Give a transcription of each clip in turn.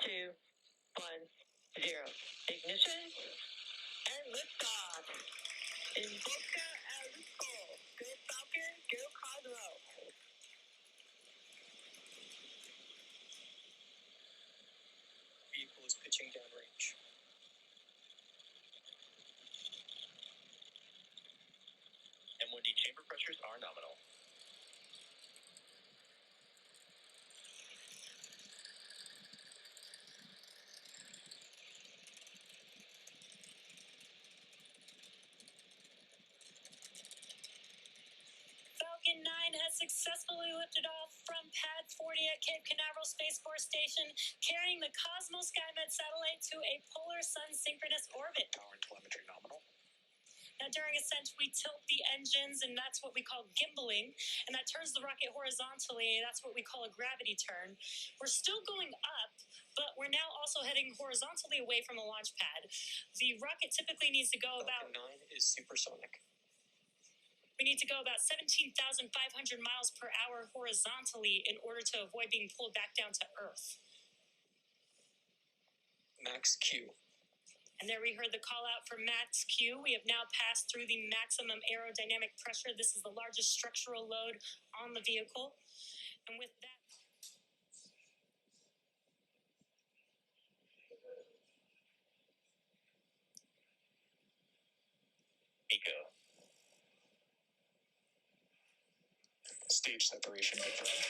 2, 1, 0. Ignition and liftoff. In Boca El Luco. Go Falcon, go Cosmo. Vehicle is pitching downrange. M1D chamber pressures are nominal. Falcon 9 has successfully lifted off from Pad 40 at Cape Canaveral Space Force Station, carrying the COSMO-SkyMed satellite to a polar sun synchronous orbit. Power and telemetry nominal. Now, during ascent, we tilt the engines, and that's what we call gimbaling, and that turns the rocket horizontally. That's what we call a gravity turn. We're still going up, but we're now also heading horizontally away from the launch pad. The rocket typically needs to go about... Falcon 9 is supersonic. We need to go about 17,500 miles per hour horizontally in order to avoid being pulled back down to Earth. Max-Q. And there we heard the call out for Max-Q. We have now passed through the maximum aerodynamic pressure. This is the largest structural load on the vehicle. And with that... Eco. Stage separation confirmed.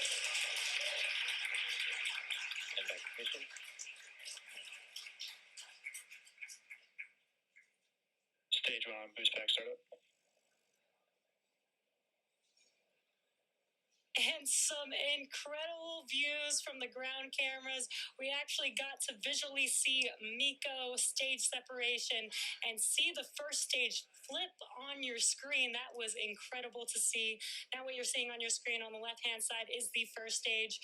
Evacuation. Stage 1, boost back startup. And some incredible views from the ground cameras. We actually got to visually see MECO stage separation and see the first stage flip on your screen. That was incredible to see. Now what you're seeing on your screen on the left-hand side is the first stage,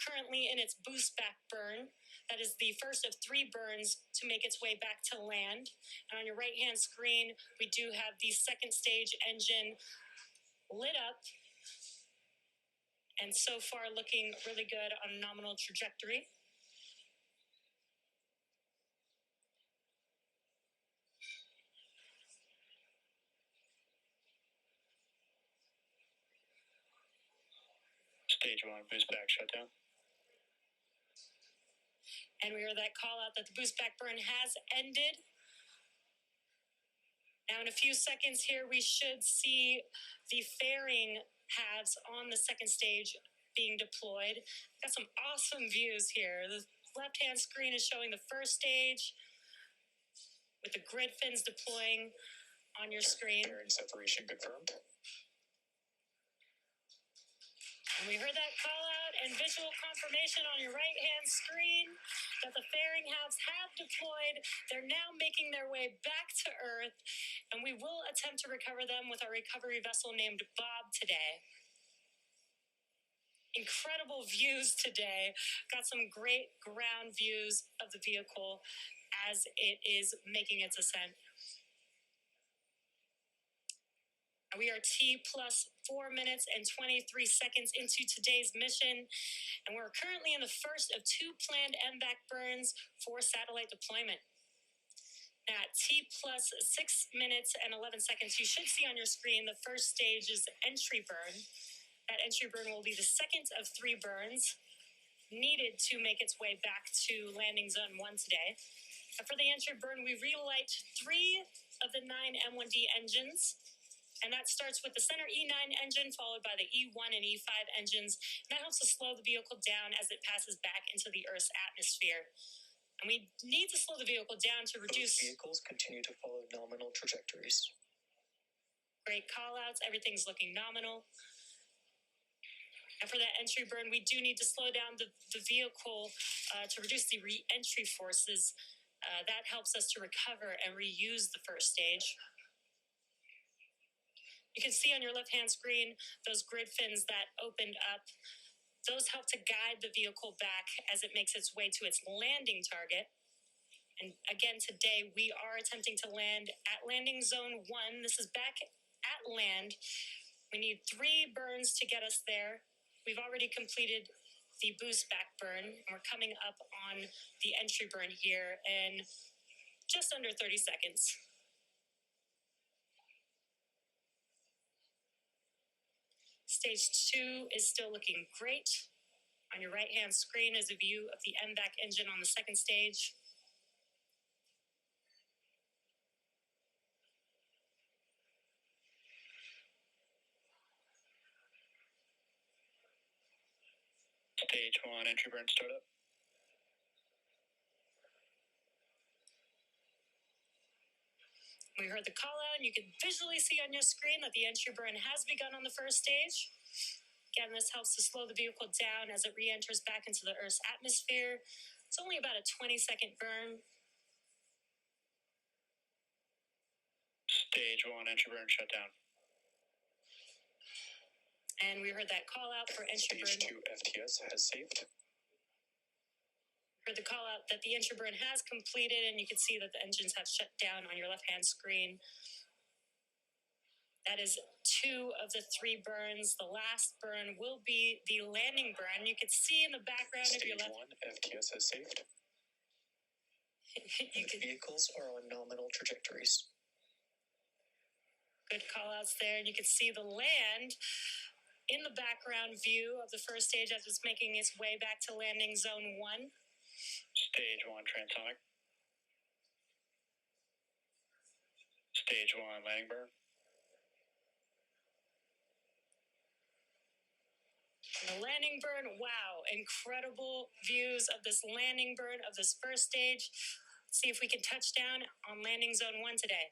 currently in its boost back burn. That is the first of 3 burns to make its way back to land. And on your right-hand screen, we do have the second stage engine lit up, and so far looking really good on a nominal trajectory. Stage 1, boost back shutdown. And we heard that call out that the boost back burn has ended. Now in a few seconds here, we should see the fairing halves on the second stage being deployed. Got some awesome views here. The left-hand screen is showing the first stage with the grid fins deploying on your screen. Fairing separation confirmed. And we heard that call out and visual confirmation on your right-hand screen that the fairing halves have deployed. They're now making their way back to Earth, and we will attempt to recover them with our recovery vessel named Bob today. Incredible views today. Got some great ground views of the vehicle as it is making its ascent. We are T plus 4 minutes and 23 seconds into today's mission, and we're currently in the first of 2 planned MVAC burns for satellite deployment. Now at T plus 6 minutes and 11 seconds, you should see on your screen the first stage is entry burn. That entry burn will be the second of 3 burns needed to make its way back to landing zone 1 today. And for the entry burn, we relight 3 of the 9 M1D engines. And that starts with the center E9 engine, followed by the E1 and E5 engines. And that helps to slow the vehicle down as it passes back into the Earth's atmosphere. And we need to slow the vehicle down to reduce... Both vehicles continue to follow nominal trajectories. Great call-outs. Everything's looking nominal. And for that entry burn, we do need to slow down the vehicle to reduce the re-entry forces. That helps us to recover and reuse the first stage. You can see on your left-hand screen those grid fins that opened up. Those help to guide the vehicle back as it makes its way to its landing target. And again, today we are attempting to land at landing zone 1. This is back at land. We need 3 burns to get us there. We've already completed the boost back burn. And we're coming up on the entry burn here in just under 30 seconds. Stage 2 is still looking great. On your right-hand screen is a view of the MVAC engine on the second stage. Stage 1 entry burn startup. We heard the call out, and you can visually see on your screen that the entry burn has begun on the first stage. Again, this helps to slow the vehicle down as it re-enters back into the Earth's atmosphere. It's only about a 20-second burn. Stage 1 entry burn shut down. And we heard that call out for entry burn. Stage 2 FTS has saved. Heard the call out that the entry burn has completed, and you can see that the engines have shut down on your left-hand screen. That is 2 of the 3 burns. The last burn will be the landing burn. You can see in the background Stage of your left. 1 FTS has saved. Vehicles are on nominal trajectories. Good call outs there. And you can see the land in the background view of the first stage as it's making its way back to landing zone 1. Stage 1 transonic. Stage 1 landing burn. And the landing burn, wow, incredible views of this landing burn of this first stage. Let's see if we can touch down on landing zone 1 today.